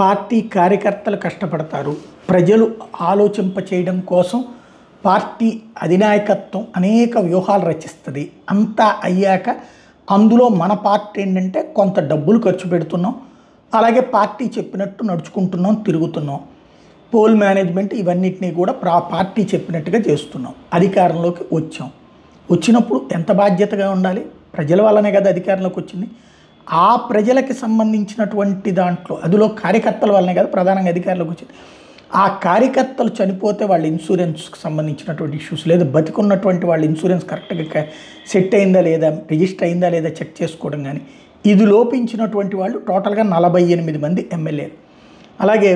Party కార్యకర్తలు కష్టపడతారు. ప్రజలు ఆలోచింప చేయడం కోసం పార్టీ అధినాయకత్వం అనేక వ్యూహాలు రచిస్తుంది. అంతా అయ్యాక అందులో మన పార్టీ ఏంటంటే కొంత డబ్బులు ఖర్చు పెడుతున్నాం, అలాగే పార్టీ చెప్పినట్టు నడుచుకుంటున్నాం, తిరుగుతున్నాం. పోల్ మేనేజ్మెంట్ ఇవన్నిటినీ కూడా పార్టీ చెప్పినట్టుగా చేస్తున్నాం. అధికారంలోకి వచ్చినప్పుడు ఎంత బాధ్యతగా ఉండాలి? ప్రజల వల్లనే కదా అధికారంలోకి వచ్చింది. ఆ ప్రజలకి సంబంధించినటువంటి దాంట్లో అందులో కార్యకర్తల వల్లనే కదా ప్రధానంగా అధికారంలోకి వచ్చింది. ఆ కార్యకర్తలు చనిపోతే వాళ్ళ ఇన్సూరెన్స్కి సంబంధించినటువంటి ఇష్యూస్, లేదా బతికున్నటువంటి వాళ్ళ ఇన్సూరెన్స్ కరెక్ట్గా సెట్ అయిందా లేదా, రిజిస్టర్ అయిందా లేదా చెక్ చేసుకోవడం, కానీ ఇది లోపించినటువంటి వాళ్ళు టోటల్గా 48 మంది ఎమ్మెల్యేలు. అలాగే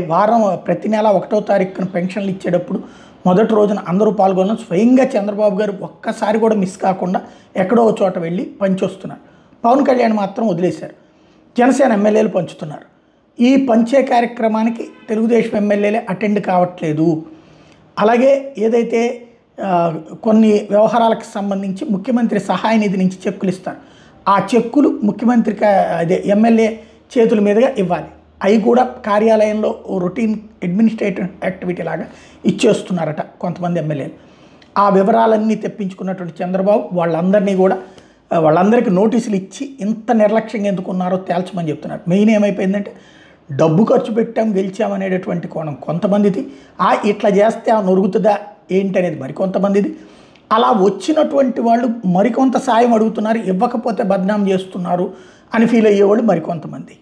ప్రతి నెల 1వ తారీఖున పెన్షన్లు ఇచ్చేటప్పుడు మొదటి రోజున అందరూ పాల్గొన్న స్వయంగా చంద్రబాబు గారు ఒక్కసారి కూడా మిస్ కాకుండా ఎక్కడో చోట వెళ్ళి పంచొస్తున్నారు. పవన్ కళ్యాణ్ మాత్రం వదిలేశారు. జనసేన ఎమ్మెల్యేలు పంచుతున్నారు. ఈ పంచే కార్యక్రమానికి తెలుగుదేశం ఎమ్మెల్యేలే అటెండ్ కావట్లేదు. అలాగే ఏదైతే కొన్ని వ్యవహారాలకు సంబంధించి ముఖ్యమంత్రి సహాయ నిధి నుంచి చెక్కులు ఇస్తారు, ఆ చెక్కులు ముఖ్యమంత్రికి ఎమ్మెల్యే చేతుల మీదుగా ఇవ్వాలి. అవి కూడా కార్యాలయంలో రొటీన్ అడ్మినిస్ట్రేటివ్ యాక్టివిటీ లాగా ఇచ్చేస్తున్నారట కొంతమంది ఎమ్మెల్యేలు. ఆ వివరాలన్నీ తెప్పించుకున్నటువంటి చంద్రబాబు వాళ్ళందరికీ నోటీసులు ఇచ్చి ఇంత నిర్లక్ష్యంగా ఎందుకున్నారో తేల్చమని చెప్తున్నారు. మెయిన్ ఏమైపోయిందంటే డబ్బు ఖర్చు పెట్టాం గెలిచామనేటటువంటి కోణం కొంతమందిది, ఇట్లా చేస్తే నొరుగుతుందా ఏంటనేది మరికొంతమందిది. అలా వచ్చినటువంటి వాళ్ళు మరికొంత సాయం అడుగుతున్నారు, ఇవ్వకపోతే బద్నాం చేస్తున్నారు అని ఫీల్ అయ్యేవాళ్ళు మరికొంతమంది.